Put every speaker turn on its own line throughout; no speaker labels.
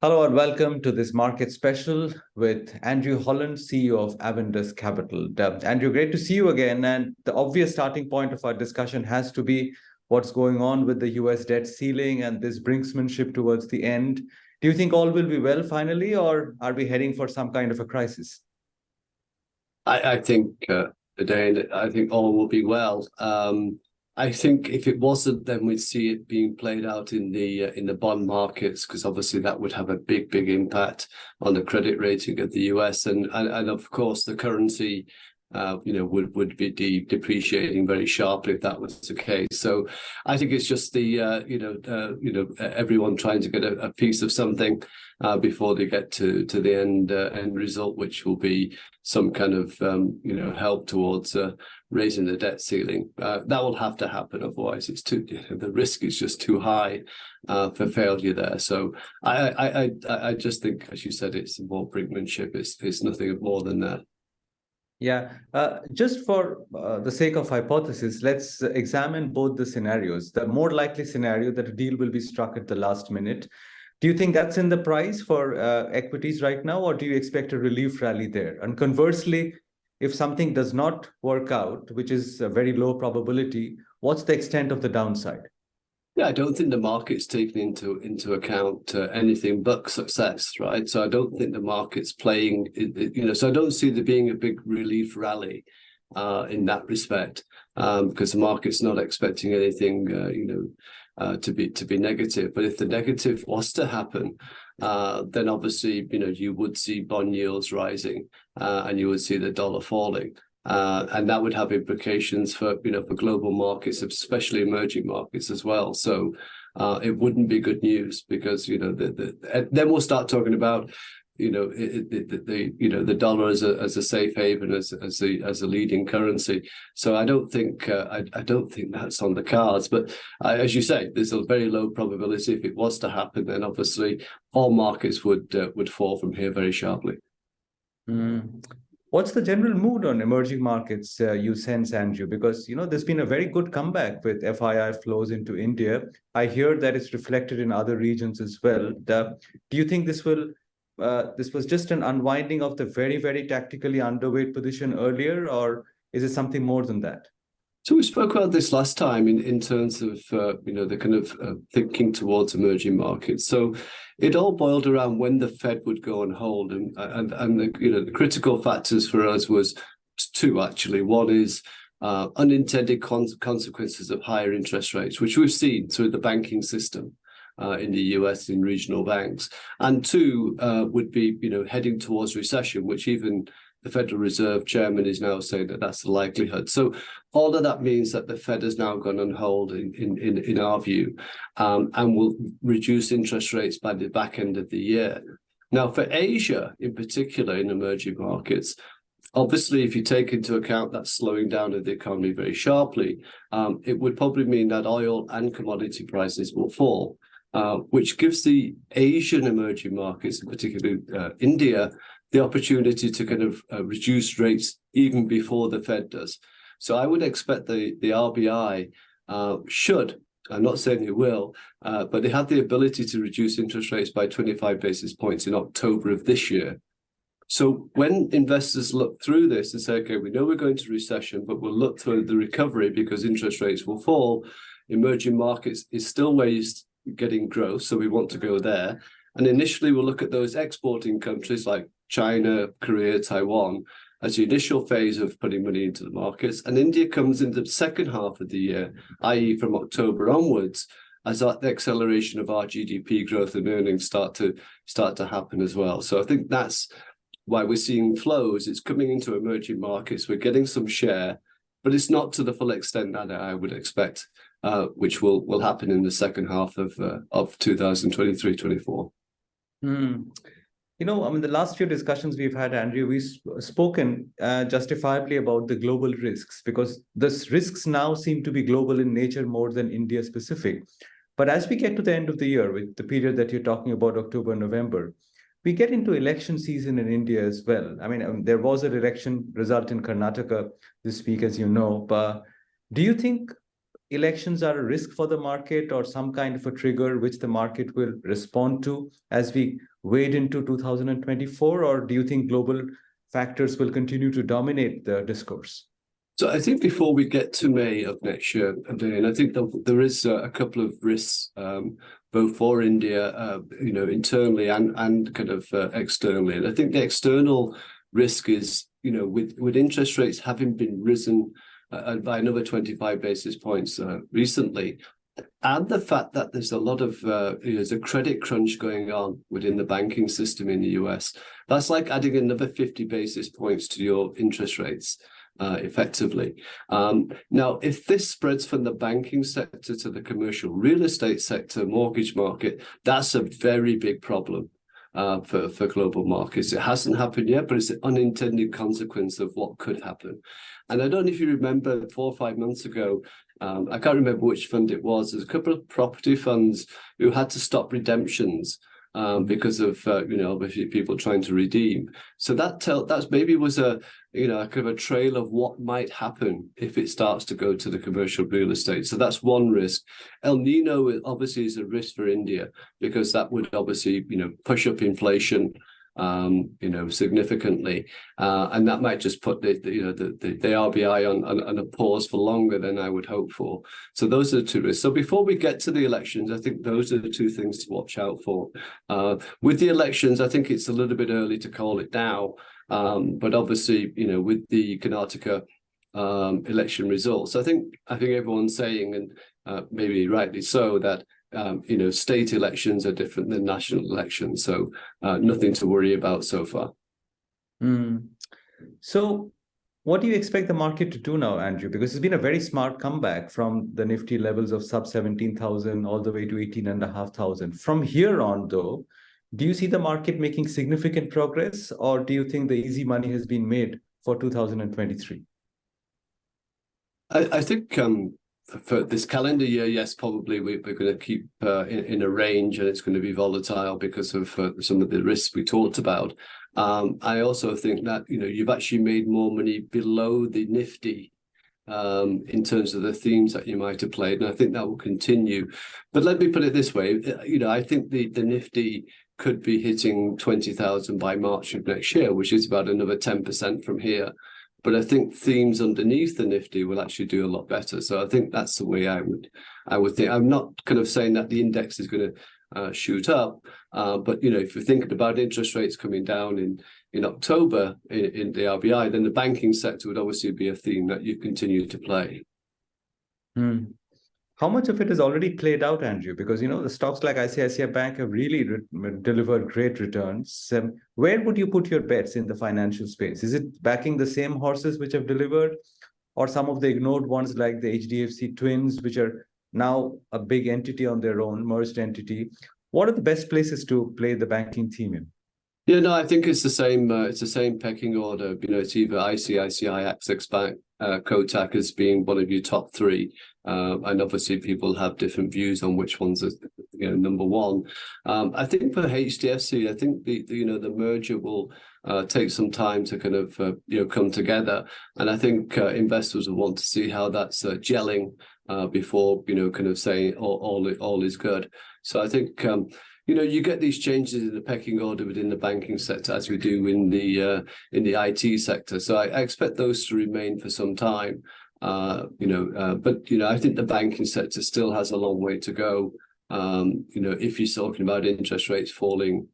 Hello and welcome to this market special with Andrew Holland, CEO of Avendus Capital. Andrew, great to see you again. And the obvious starting point of our discussion has to be what's going on with the US debt ceiling and this brinksmanship towards the end. Do you think all will be well finally, or are we heading for some kind of a crisis?
I think, Udayan, I think all will be well. I think if it wasn't, then we'd see it being played out in the bond markets, because obviously that would have a big impact on the credit rating of the US, and of course the currency, would be depreciating very sharply if that was the case. So I think it's just the everyone trying to get a piece of something before they get to the end result, which will be some kind of help towards raising the debt ceiling. That will have to happen, otherwise it's the risk is just too high for failure there. So I just think, as you said, it's more brinkmanship. It's nothing more than that.
Yeah, just for the sake of hypothesis, let's examine both the scenarios. The more likely scenario that a deal will be struck at the last minute. Do you think that's in the price for equities right now, or do you expect a relief rally there? And conversely, if something does not work out, which is a very low probability, what's the extent of the downside?
Yeah, I don't think the market's taken into account anything but success, right? So I don't think the market's playing, so I don't see there being a big relief rally in that respect, because the market's not expecting anything, to be negative. But if the negative was to happen, then obviously, you would see bond yields rising, and you would see the dollar falling. And that would have implications for global markets, especially emerging markets as well. So it wouldn't be good news, because then we'll start talking about the dollar as a safe haven, as a leading currency. So I don't think that's on the cards. But as you say, there's a very low probability. If it was to happen, then obviously all markets would fall from here very sharply.
What's the general mood on emerging markets you sense, Andrew? Because, there's been a very good comeback with FII flows into India. I hear that it's reflected in other regions as well. Do you think this was just an unwinding of the very, very tactically underweight position earlier, or is it something more than that?
So we spoke about this last time in terms of the kind of thinking towards emerging markets. So it all boiled around when the Fed would go on hold, and the critical factors for us was two actually. One is unintended consequences of higher interest rates, which we've seen through the banking system in the US in regional banks, and two would be heading towards recession, which even the Federal Reserve chairman is now saying that that's the likelihood. So all of that means that the Fed has now gone on hold in our view, and will reduce interest rates by the back end of the year. Now, for Asia in particular, in emerging markets, obviously, if you take into account that slowing down of the economy very sharply, it would probably mean that oil and commodity prices will fall, which gives the Asian emerging markets, particularly India, the opportunity to kind of reduce rates even before the Fed does. So I would expect the RBI should, I'm not saying it will, but they have the ability to reduce interest rates by 25 basis points in October of this year. So when investors look through this and say, okay, we know we're going to recession, but we'll look through the recovery because interest rates will fall, emerging markets is still where you're getting growth, so we want to go there. And initially we'll look at those exporting countries like China, Korea, Taiwan as the initial phase of putting money into the markets. And India comes in the second half of the year, i.e. from October onwards, as that acceleration of our GDP growth and earnings start to happen as well. So I think that's why we're seeing flows. It's coming into emerging markets. We're getting some share, but it's not to the full extent that I would expect, which will happen in the second half of 2023-24.
The last few discussions we've had, Andrew, we've spoken justifiably about the global risks, because the risks now seem to be global in nature more than India specific. But as we get to the end of the year, with the period that you're talking about, October, November, we get into election season in India as well. There was an election result in Karnataka this week, as you know. But do you think elections are a risk for the market or some kind of a trigger which the market will respond to as we wade into 2024? Or do you think global factors will continue to dominate the discourse?
So I think before we get to May of next year, and I think there is a couple of risks, both for India, internally and kind of externally. And I think the external risk is, with interest rates having been risen by another 25 basis points recently, and the fact that there's a lot of there's a credit crunch going on within the banking system in the US, that's like adding another 50 basis points to your interest rates. Effectively. Now, if this spreads from the banking sector to the commercial real estate sector, mortgage market, that's a very big problem for global markets. It hasn't happened yet, but it's an unintended consequence of what could happen. And I don't know if you remember 4 or 5 months ago, I can't remember which fund it was. There's a couple of property funds who had to stop redemptions because of obviously people trying to redeem. So that maybe was a kind of a trail of what might happen if it starts to go to the commercial real estate. So that's one risk. El Nino obviously is a risk for India because that would obviously push up inflation significantly, and that might just put the RBI on a pause for longer than I would hope for. So those are the two risks. So before we get to the elections, I think those are the two things to watch out for. With the elections, I think it's a little bit early to call it now, but obviously, with the Karnataka election results, I think everyone's saying, and maybe rightly so, that state elections are different than national elections. So nothing to worry about so far.
So what do you expect the market to do now, Andrew? Because it's been a very smart comeback from the Nifty levels of sub 17,000 all the way to 18,500. From here on, though, do you see the market making significant progress, or do you think the easy money has been made for 2023?
I think for this calendar year, yes, probably we're going to keep in a range, and it's going to be volatile because of some of the risks we talked about. I also think that you've actually made more money below the Nifty in terms of the themes that you might have played, and I think that will continue. But let me put it this way: I think the Nifty could be hitting 20,000 by March of next year, which is about another 10% from here. But I think themes underneath the Nifty will actually do a lot better. So I think that's the way I would think. I'm not kind of saying that the index is going to shoot up, but if you're thinking about interest rates coming down in October in the RBI, then the banking sector would obviously be a theme that you continue to play.
How much of it is already played out, Andrew? Because, the stocks like ICICI Bank have really delivered great returns. Where would you put your bets in the financial space? Is it backing the same horses which have delivered, or some of the ignored ones like the HDFC twins, which are now a big entity on their own, merged entity? What are the best places to play the banking theme in?
Yeah, no, I think it's the same. It's the same pecking order. It's either ICICI, Axis Bank, Kotak as being one of your top three, and obviously people have different views on which ones are, number one. I think for HDFC, I think the merger will take some time to kind of come together, and I think investors will want to see how that's gelling before kind of saying all is good. So I think. You get these changes in the pecking order within the banking sector as we do in the IT sector. So I expect those to remain for some time. But I think the banking sector still has a long way to go. If you're talking about interest rates falling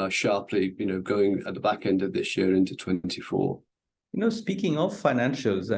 sharply, going at the back end of this year into 24.
Speaking of financials,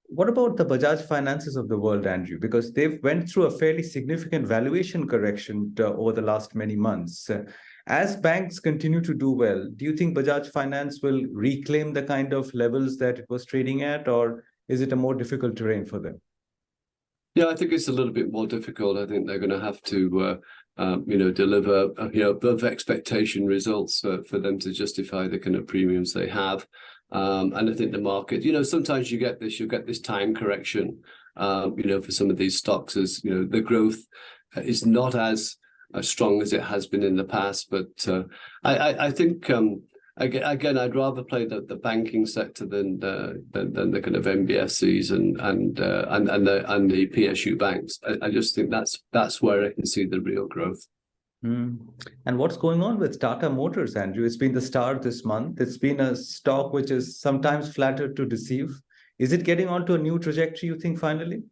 what about the Bajaj Finances of the world, Andrew? Because they've went through a fairly significant valuation correction over the last many months. As banks continue to do well, do you think Bajaj Finance will reclaim the kind of levels that it was trading at, or is it a more difficult terrain for them?
Yeah, I think it's a little bit more difficult. I think they're going to have to, deliver, above expectation results for them to justify the kind of premiums they have. And I think the market, sometimes you'll get this time correction, for some of these stocks as, the growth is not as strong as it has been in the past. But I think again, I'd rather play the banking sector than the kind of NBFCs and the PSU banks. I just think that's where I can see the real growth.
Mm. And what's going on with Tata Motors, Andrew? It's been the star this month. It's been a stock which is sometimes flattered to deceive. Is it getting onto a new trajectory, you think, finally?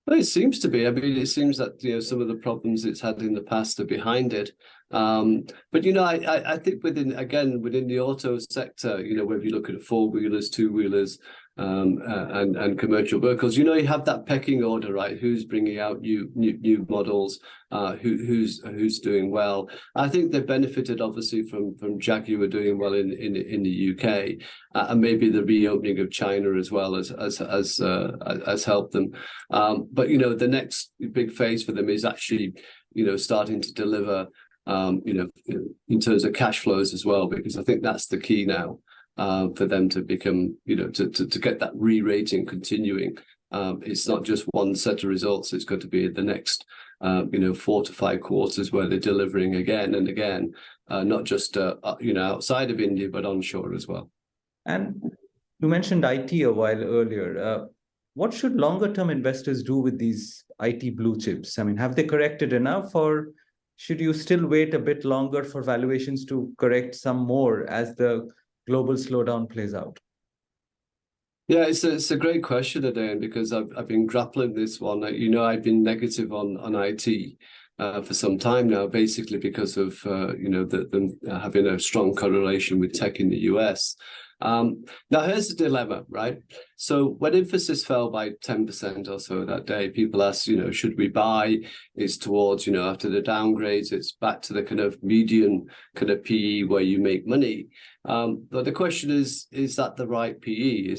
Well, it seems to be. I mean, it seems that some of the problems it's had in the past are behind it. But I think within the auto sector, whether you look at four-wheelers, two-wheelers, and commercial vehicles, you have that pecking order, right? Who's bringing out new models? Who's doing well? I think they've benefited obviously from Jaguar doing well in the UK, and maybe the reopening of China as well has helped them. But the next big phase for them is actually starting to deliver in terms of cash flows as well, because I think that's the key now. For them to become, to get that re-rating continuing. It's not just one set of results. It's got to be the next, 4 to 5 quarters where they're delivering again and again, not just, outside of India, but onshore as well.
And you mentioned IT a while earlier. What should longer-term investors do with these IT blue chips? I mean, have they corrected enough, or should you still wait a bit longer for valuations to correct some more as the global slowdown plays out?
Yeah, it's a great question, Udayan, because I've been grappling this one. I've been negative on IT for some time now, basically because of them having a strong correlation with tech in the US. Now here's the dilemma, right? So when Infosys fell by 10% or so that day, people asked, should we buy? It's towards, after the downgrades, it's back to the kind of median kind of PE where you make money. But the question is that the right PE?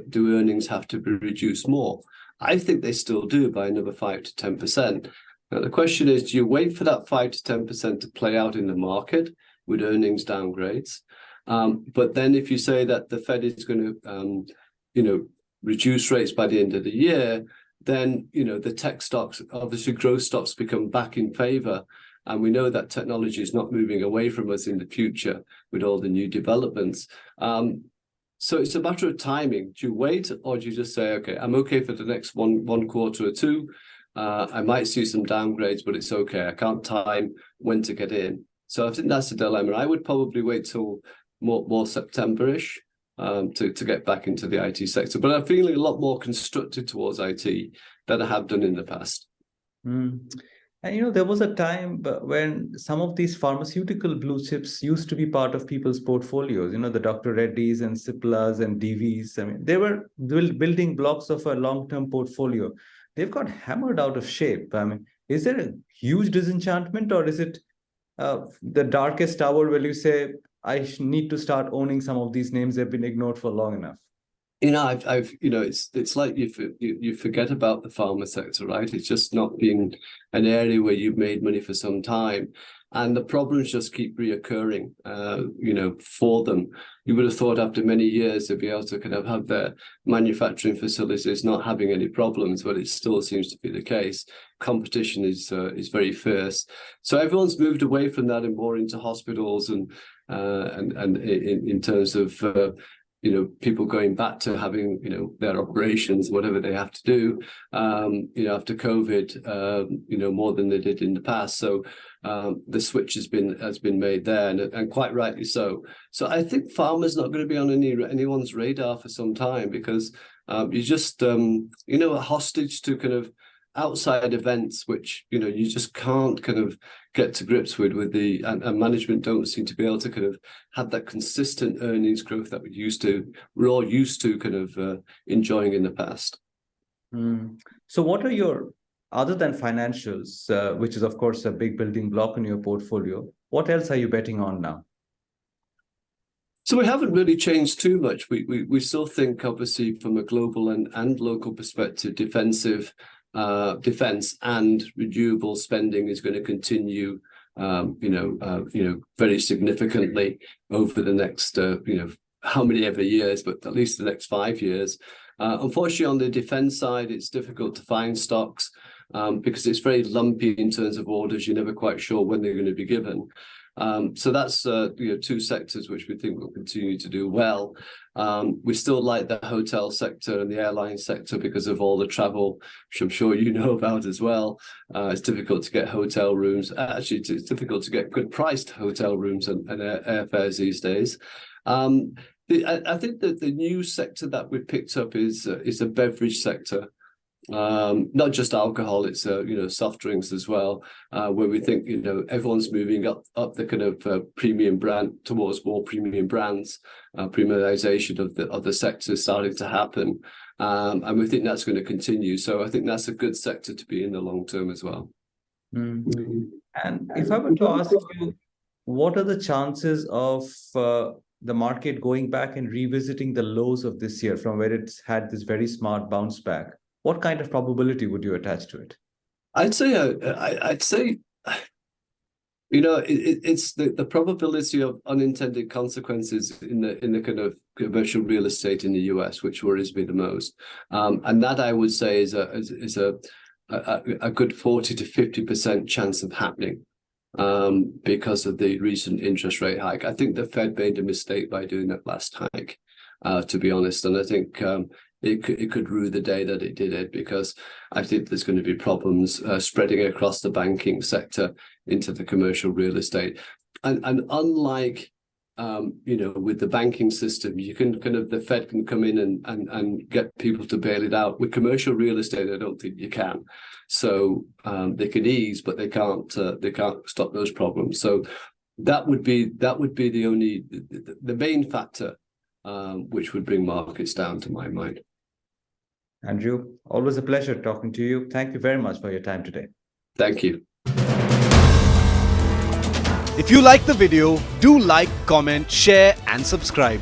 Do earnings have to be reduced more? I think they still do by another 5 to 10%. Now the question is, do you wait for that 5 to 10% to play out in the market with earnings downgrades? But then if you say that the Fed is going to, reduce rates by the end of the year, then, the tech stocks, obviously growth stocks become back in favor. And we know that technology is not moving away from us in the future with all the new developments. So it's a matter of timing. Do you wait, or do you just say, okay, I'm okay for the next one quarter or two. I might see some downgrades, but it's okay. I can't time when to get in. So I think that's the dilemma. I would probably wait till more September-ish to get back into the IT sector. But I'm feeling a lot more constructive towards IT than I have done in the past.
Mm. And there was a time when some of these pharmaceutical blue chips used to be part of people's portfolios, the Dr. Reddy's and Cipla's and DV's. I mean, they were building blocks of a long-term portfolio. They've got hammered out of shape. I mean, is there a huge disenchantment, or is it the darkest hour where you say, I need to start owning some of these names? They've been ignored for long enough. It's
like you forget about the pharma sector, right? It's just not been an area where you've made money for some time, and the problems just keep reoccurring. For them, you would have thought after many years they'd be able to kind of have their manufacturing facilities not having any problems, but it still seems to be the case. Competition is very fierce, so everyone's moved away from that and more into hospitals and in terms of people going back to having, their operations, whatever they have to do, after COVID, more than they did in the past. So the switch has been made there, and quite rightly so. So I think pharma's not going to be on anyone's radar for some time, because you're just, a hostage to kind of outside events, which, you just can't kind of get to grips with and management don't seem to be able to kind of have that consistent earnings growth that we're all used to kind of enjoying in the past.
So what are your, other than financials, which is of course a big building block in your portfolio, what else are you betting on now?
So we haven't really changed too much. We still think, obviously, from a global and local perspective, defense and renewable spending is going to continue, very significantly over the next, how many ever years, but at least the next 5 years. Unfortunately, on the defense side, it's difficult to find stocks because it's very lumpy in terms of orders. You're never quite sure when they're going to be given. So that's two sectors which we think will continue to do well. We still like the hotel sector and the airline sector because of all the travel, which I'm sure you know about as well. It's difficult to get hotel rooms. Actually, it's difficult to get good priced hotel rooms and airfares these days. I think that the new sector that we picked up is the beverage sector. Not just alcohol, it's soft drinks as well, where we think everyone's moving up the kind of premium brand towards more premium brands. Premiumization of the sector is starting to happen, and we think that's going to continue. So I think that's a good sector to be in the long term as well.
Mm. And if I were to ask you, what are the chances of the market going back and revisiting the lows of this year from where it's had this very smart bounce back? What kind of probability would you attach to it?
I'd say it's the probability of unintended consequences in the kind of commercial real estate in the US, which worries me the most, and that I would say is a good 40 to 50% chance of happening, because of the recent interest rate hike. I think the Fed made a mistake by doing that last hike, to be honest, and I think it could rue the day that it did it, because I think there's going to be problems spreading across the banking sector into the commercial real estate. And unlike with the banking system, you can the Fed can come in and get people to bail it out. With commercial real estate, I don't think you can. So they can ease, but they can't stop those problems. So that would be the main factor which would bring markets down, to my mind.
Andrew, always a pleasure talking to you. Thank you very much for your time today.
Thank you.
If you like the video, do like, comment, share and subscribe.